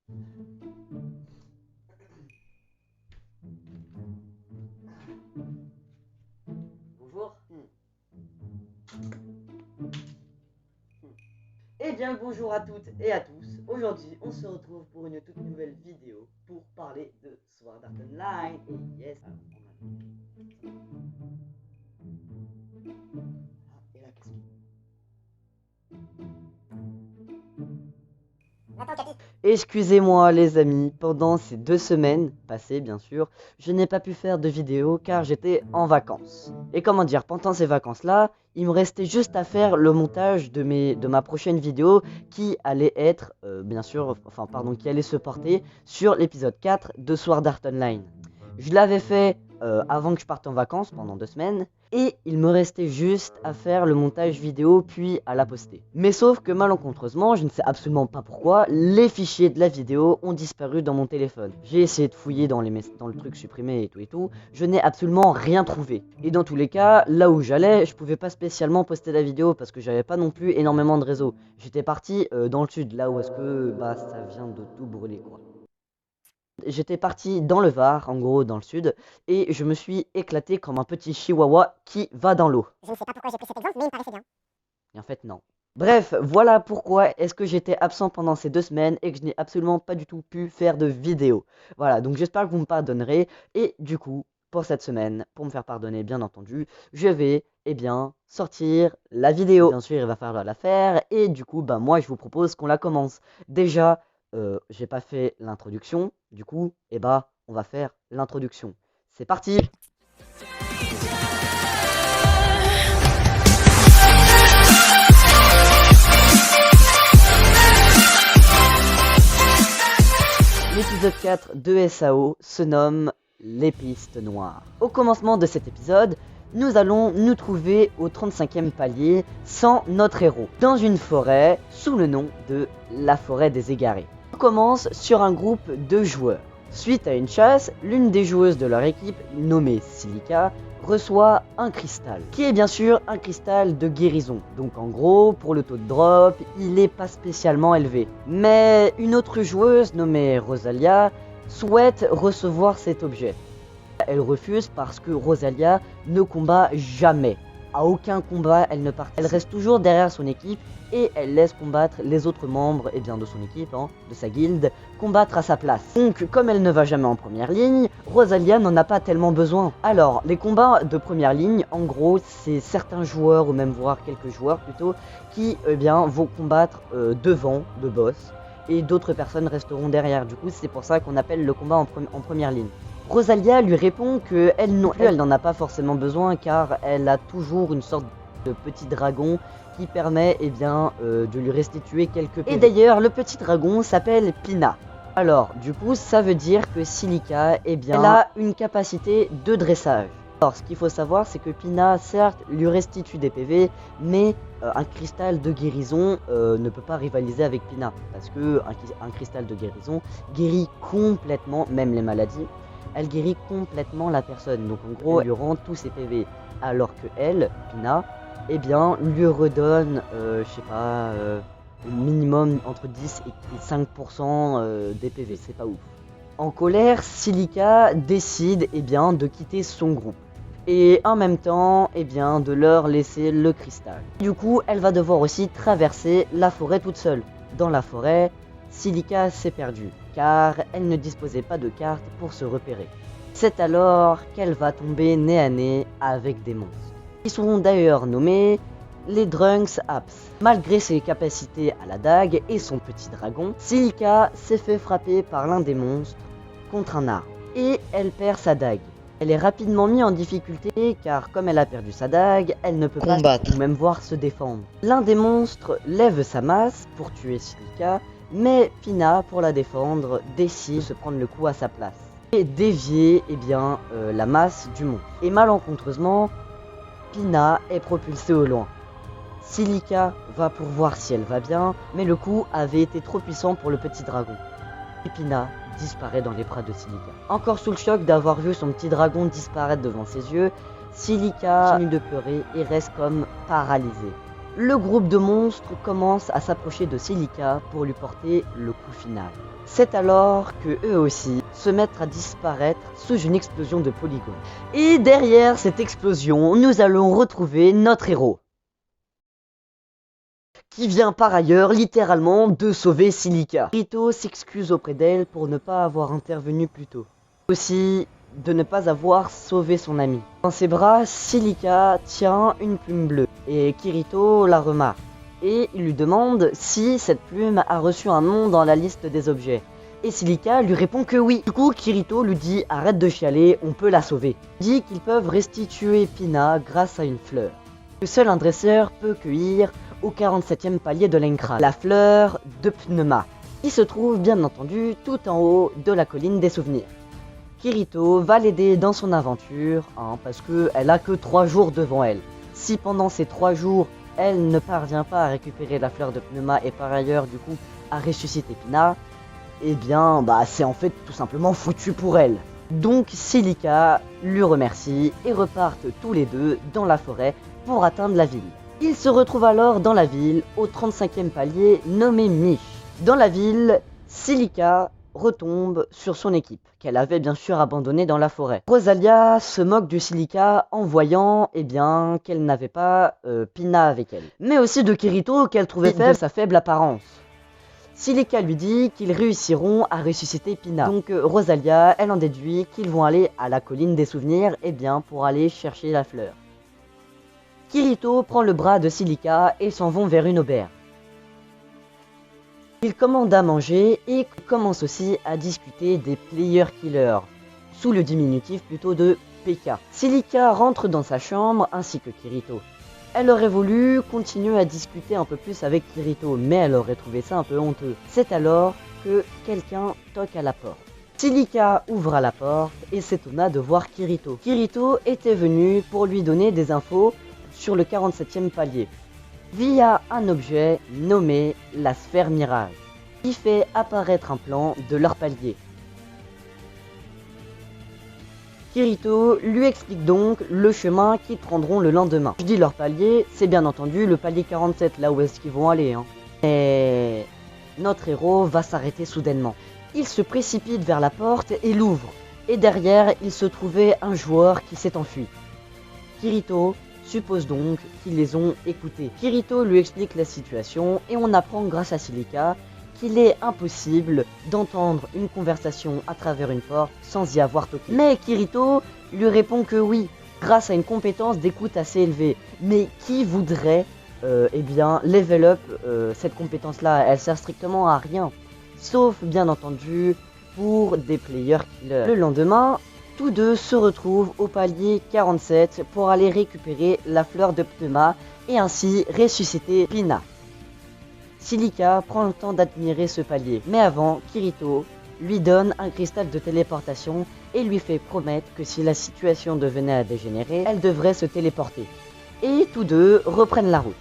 Bonjour. Eh bien, bonjour à toutes et à tous. Aujourd'hui, on se retrouve pour une toute nouvelle vidéo pour parler de Sword Art Online. Et yes, alors, et là, qu'est-ce que... Excusez-moi les amis, pendant ces 2 semaines passées bien sûr, je n'ai pas pu faire de vidéo car j'étais en vacances. Et comment dire, pendant ces vacances-là, il me restait juste à faire le montage de ma prochaine vidéo qui allait être, qui allait se porter sur l'épisode 4 de Sword Art Online. Je l'avais fait avant que je parte en vacances pendant 2 semaines et il me restait juste à faire le montage vidéo puis à la poster. Mais sauf que malencontreusement, je ne sais absolument pas pourquoi, les fichiers de la vidéo ont disparu dans mon téléphone. J'ai essayé de fouiller dans le truc supprimé et tout, je n'ai absolument rien trouvé. Et dans tous les cas, là où j'allais, je pouvais pas spécialement poster la vidéo parce que j'avais pas non plus énormément de réseau. J'étais parti dans le sud, là où est-ce que ça vient de tout brûler quoi. J'étais parti dans le Var, en gros dans le sud, et je me suis éclaté comme un petit chihuahua qui va dans l'eau. Je ne sais pas pourquoi j'ai pris cet exemple, mais il me paraissait bien. Et en fait, non. Bref, voilà pourquoi est-ce que j'étais absent pendant ces 2 semaines et que je n'ai absolument pas du tout pu faire de vidéo. Voilà, donc j'espère que vous me pardonnerez. Et du coup, pour cette semaine, pour me faire pardonner, bien entendu, je vais, sortir la vidéo. Bien sûr, il va falloir la faire. Et du coup, moi, je vous propose qu'on la commence. Déjà, j'ai pas fait l'introduction. Du coup, on va faire l'introduction. C'est parti! L'épisode 4 de SAO se nomme Les pistes noires. Au commencement de cet épisode, nous allons nous trouver au 35e palier sans notre héros, dans une forêt sous le nom de la forêt des égarés. On commence sur un groupe de joueurs. Suite à une chasse, l'une des joueuses de leur équipe, nommée Silica, reçoit un cristal, qui est bien sûr un cristal de guérison. Donc en gros, pour le taux de drop, il n'est pas spécialement élevé. Mais une autre joueuse, nommée Rosalia, souhaite recevoir cet objet. Elle refuse parce que Rosalia ne combat jamais. À aucun combat, elle ne part. Elle reste toujours derrière son équipe et elle laisse combattre les autres membres de son équipe, de sa guilde, combattre à sa place. Donc, comme elle ne va jamais en première ligne, Rosalia n'en a pas tellement besoin. Alors, les combats de première ligne, en gros, c'est certains joueurs, ou même voire quelques joueurs plutôt, qui vont combattre devant le boss, et d'autres personnes resteront derrière. Du coup, c'est pour ça qu'on appelle le combat en première ligne. Rosalia lui répond qu'elle n'en a pas forcément besoin car elle a toujours une sorte de petit dragon qui permet de lui restituer quelques PV. Et d'ailleurs, le petit dragon s'appelle Pina. Alors, du coup, ça veut dire que Silica, elle a une capacité de dressage. Alors, ce qu'il faut savoir, c'est que Pina, certes, lui restitue des PV, mais un cristal de guérison ne peut pas rivaliser avec Pina. Parce que un cristal de guérison guérit complètement, même les maladies, elle guérit complètement la personne. Donc en gros, elle lui rend tous ses PV. Alors que elle, Pina, lui redonne, au minimum entre 10 et 5% des PV. C'est pas ouf. En colère, Silica décide de quitter son groupe. Et en même temps, de leur laisser le cristal. Du coup, elle va devoir aussi traverser la forêt toute seule. Dans la forêt, Silica s'est perdue, car elle ne disposait pas de carte pour se repérer. C'est alors qu'elle va tomber nez à nez avec des monstres. Ils sont d'ailleurs nommés les Drunks Apps. Malgré ses capacités à la dague et son petit dragon, Silica s'est fait frapper par l'un des monstres contre un arbre. Et elle perd sa dague. Elle est rapidement mise en difficulté car comme elle a perdu sa dague, elle ne peut combattre ou même voir se défendre. L'un des monstres lève sa masse pour tuer Silica, mais Pina, pour la défendre, décide de se prendre le coup à sa place et dévier la masse du monstre. Et malencontreusement, Pina est propulsée au loin. Silica va pour voir si elle va bien, mais le coup avait été trop puissant pour le petit dragon. Et Pina disparaît dans les bras de Silica. Encore sous le choc d'avoir vu son petit dragon disparaître devant ses yeux, Silica continue de pleurer et reste comme paralysée. le groupe de monstres commence à s'approcher de Silica pour lui porter le coup final. C'est alors que eux aussi se mettent à disparaître sous une explosion de polygones. Et derrière cette explosion, nous allons retrouver notre héros, qui vient par ailleurs littéralement de sauver Silica. Kirito s'excuse auprès d'elle pour ne pas avoir intervenu plus tôt. Aussi de ne pas avoir sauvé son ami. Dans ses bras, Silica tient une plume bleue et Kirito la remarque. Et il lui demande si cette plume a reçu un nom dans la liste des objets. Et Silica lui répond que oui. Du coup, Kirito lui dit « Arrête de chialer, on peut la sauver ». Il dit qu'ils peuvent restituer Pina grâce à une fleur que seul un dresseur peut cueillir au 47e palier de l'Encra, la fleur de Pneuma, qui se trouve bien entendu tout en haut de la colline des souvenirs. Kirito va l'aider dans son aventure, parce qu'elle a que 3 jours devant elle. Si pendant ces 3 jours, elle ne parvient pas à récupérer la fleur de Pneuma et par ailleurs du coup à ressusciter Pina, eh bien c'est en fait tout simplement foutu pour elle. Donc Silica lui remercie et repartent tous les deux dans la forêt pour atteindre la ville. Ils se retrouvent alors dans la ville au 35e palier nommé Mich. Dans la ville, Silica retombe sur son équipe, qu'elle avait bien sûr abandonnée dans la forêt. Rosalia se moque de Silica en voyant qu'elle n'avait pas Pina avec elle. Mais aussi de Kirito qu'elle trouvait faible de sa faible apparence. Silica lui dit qu'ils réussiront à ressusciter Pina. Donc Rosalia, elle en déduit qu'ils vont aller à la colline des souvenirs pour aller chercher la fleur. Kirito prend le bras de Silica et s'en vont vers une auberge. Il commande à manger et commence aussi à discuter des player killers, sous le diminutif plutôt de PK. Silica rentre dans sa chambre ainsi que Kirito. Elle aurait voulu continuer à discuter un peu plus avec Kirito, mais elle aurait trouvé ça un peu honteux. C'est alors que quelqu'un toque à la porte. Silica ouvre la porte et s'étonna de voir Kirito. Kirito était venu pour lui donner des infos sur le 47e palier, via un objet nommé la sphère mirage, qui fait apparaître un plan de leur palier. Kirito lui explique donc le chemin qu'ils prendront le lendemain. Je dis leur palier, c'est bien entendu le palier 47, là où est-ce qu'ils vont aller. Et notre héros va s'arrêter soudainement. Il se précipite vers la porte et l'ouvre. Et derrière, il se trouvait un joueur qui s'est enfui. Kirito suppose donc qu'ils les ont écoutés. Kirito lui explique la situation et on apprend grâce à Silica qu'il est impossible d'entendre une conversation à travers une porte sans y avoir toqué. Mais Kirito lui répond que oui, grâce à une compétence d'écoute assez élevée. Mais qui voudrait level up cette compétence-là? Elle sert strictement à rien, sauf bien entendu pour des player killers. Le lendemain, tous deux se retrouvent au palier 47 pour aller récupérer la fleur de Pneuma et ainsi ressusciter Pina. Silica prend le temps d'admirer ce palier, mais avant, Kirito lui donne un cristal de téléportation et lui fait promettre que si la situation devenait à dégénérer, elle devrait se téléporter. Et tous deux reprennent la route.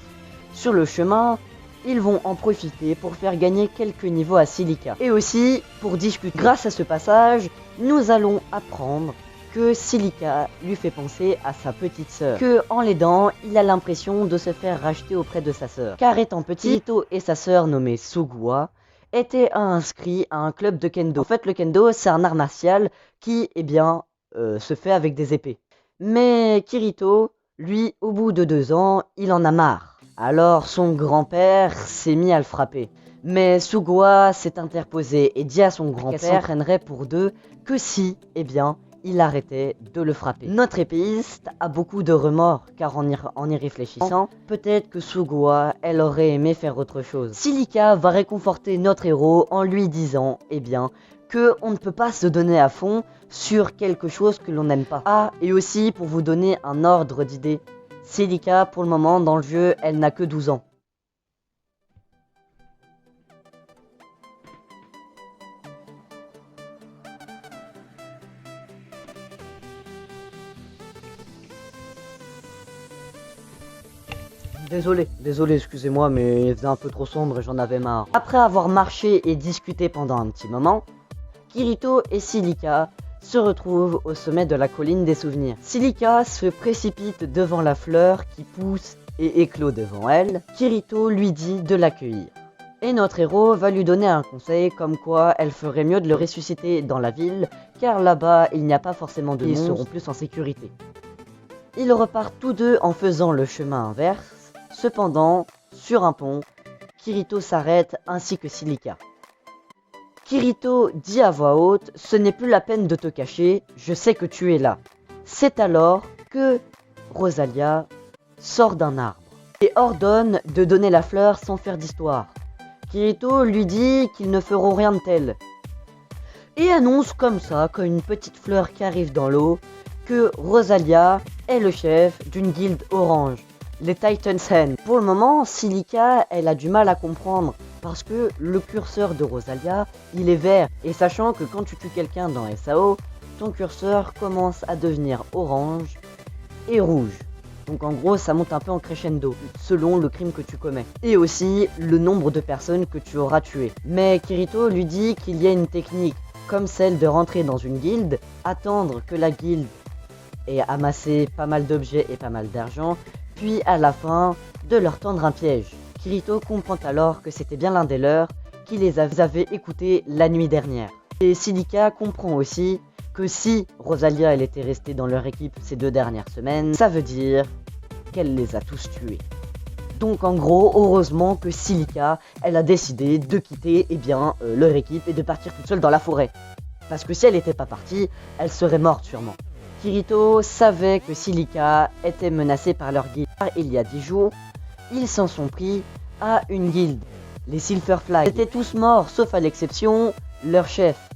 Sur le chemin, ils vont en profiter pour faire gagner quelques niveaux à Silica. Et aussi pour discuter. Grâce à ce passage, nous allons apprendre que Silica lui fait penser à sa petite sœur. Que en l'aidant, il a l'impression de se faire racheter auprès de sa sœur. Car étant petit, Kirito et sa sœur nommée Sugua étaient inscrits à un club de kendo. En fait, le kendo, c'est un art martial qui, se fait avec des épées. Mais Kirito, lui, au bout de 2 ans, il en a marre. Alors son grand-père s'est mis à le frapper. Mais Sugua s'est interposé et dit à son grand-père qu'elle s'entraînerait pour 2 que si, il arrêtait de le frapper. Notre épéiste a beaucoup de remords, car en y réfléchissant, peut-être que Sugua, elle aurait aimé faire autre chose. Silica va réconforter notre héros en lui disant, que on ne peut pas se donner à fond sur quelque chose que l'on n'aime pas. Ah, et aussi pour vous donner un ordre d'idée, Silica, pour le moment, dans le jeu, elle n'a que 12 ans. Désolé, excusez-moi, mais il faisait un peu trop sombre et j'en avais marre. Après avoir marché et discuté pendant un petit moment, Kirito et Silica se retrouvent au sommet de la colline des souvenirs. Silica se précipite devant la fleur qui pousse et éclot devant elle, Kirito lui dit de l'accueillir. Et notre héros va lui donner un conseil comme quoi elle ferait mieux de le ressusciter dans la ville, car là-bas il n'y a pas forcément de monstres, ils seront plus en sécurité. Ils repartent tous deux en faisant le chemin inverse. Cependant, sur un pont, Kirito s'arrête ainsi que Silica. Kirito dit à voix haute « Ce n'est plus la peine de te cacher, je sais que tu es là ». C'est alors que Rosalia sort d'un arbre et ordonne de donner la fleur sans faire d'histoire. Kirito lui dit qu'ils ne feront rien de tel et annonce comme ça, comme une petite fleur qui arrive dans l'eau, que Rosalia est le chef d'une guilde orange, les Titan's Hand. Pour le moment, Silica, elle a du mal à comprendre parce que le curseur de Rosalia, il est vert. Et sachant que quand tu tues quelqu'un dans SAO, ton curseur commence à devenir orange et rouge. Donc en gros, ça monte un peu en crescendo, selon le crime que tu commets. Et aussi, le nombre de personnes que tu auras tuées. Mais Kirito lui dit qu'il y a une technique, comme celle de rentrer dans une guilde, attendre que la guilde ait amassé pas mal d'objets et pas mal d'argent, puis à la fin, de leur tendre un piège. Kirito comprend alors que c'était bien l'un des leurs qui les avait écoutés la nuit dernière. Et Silica comprend aussi que si Rosalia elle était restée dans leur équipe ces 2 dernières semaines, ça veut dire qu'elle les a tous tués. Donc en gros, heureusement que Silica, elle a décidé de quitter leur équipe et de partir toute seule dans la forêt. Parce que si elle n'était pas partie, elle serait morte sûrement. Kirito savait que Silica était menacée par leur guilde. Il y a 10 jours, ils s'en sont pris à une guilde, les Silver Flag. Ils étaient tous morts, sauf à l'exception, leur chef.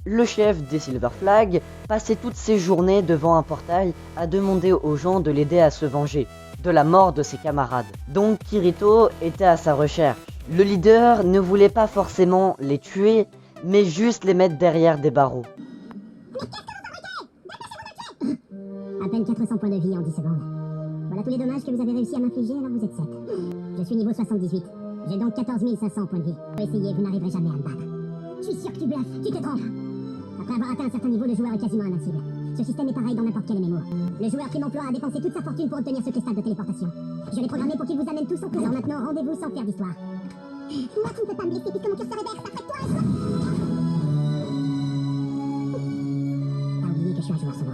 Le chef des Silver Flag passait toutes ses journées devant un portail à demander aux gens de l'aider à se venger de la mort de ses camarades. Donc Kirito était à sa recherche. Le leader ne voulait pas forcément les tuer, mais juste les mettre derrière des barreaux. À peine 400 points de vie en 10 secondes. Voilà tous les dommages que vous avez réussi à m'infliger, alors vous êtes 7. Je suis niveau 78. J'ai donc 14 500 points de vie. Pour essayer, vous n'arriverez jamais à me battre. Je suis sûr que tu bluffes, tu te trompes. Après avoir atteint un certain niveau, le joueur est quasiment invincible. Ce système est pareil dans n'importe quel MMO. Le joueur qui m'emploie a dépensé toute sa fortune pour obtenir ce cristal de téléportation. Je l'ai programmé pour qu'il vous amène tous en prison. Alors maintenant, rendez-vous sans faire d'histoire. Moi, tu ne peux pas me laisser puisque mon curseur est vert, ça fait toi et toi. T'as oublié que je suis un joueur solo.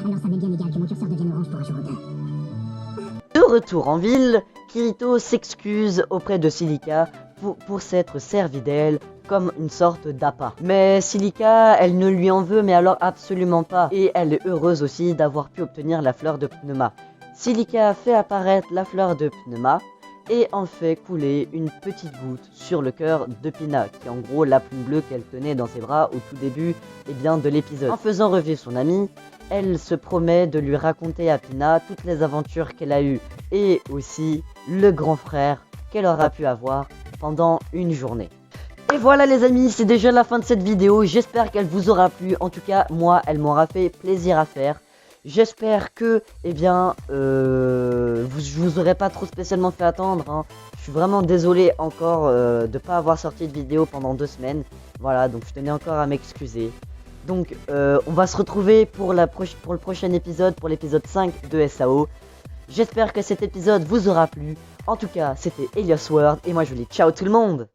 Alors ça m'est bien égal que mon curseur devienne orange pour un jour ou deux. De retour en ville, Kirito s'excuse auprès de Silica pour s'être servi d'elle comme une sorte d'appât. Mais Silica, elle ne lui en veut mais alors absolument pas. Et elle est heureuse aussi d'avoir pu obtenir la fleur de Pneuma. Silica fait apparaître la fleur de Pneuma et en fait couler une petite goutte sur le cœur de Pina, qui est en gros la plume bleue qu'elle tenait dans ses bras au tout début de l'épisode. En faisant revivre son amie, elle se promet de lui raconter à Pina toutes les aventures qu'elle a eues et aussi le grand frère qu'elle aura pu avoir pendant une journée. Et voilà les amis, c'est déjà la fin de cette vidéo, j'espère qu'elle vous aura plu, en tout cas moi elle m'aura fait plaisir à faire. J'espère que, je vous aurais pas trop spécialement fait attendre, hein. Je suis vraiment désolé encore de pas avoir sorti de vidéo pendant 2 semaines. Voilà, donc je tenais encore à m'excuser. Donc on va se retrouver pour le prochain épisode, pour l'épisode 5 de SAO. J'espère que cet épisode vous aura plu. En tout cas, c'était Elios World et moi je vous dis ciao tout le monde.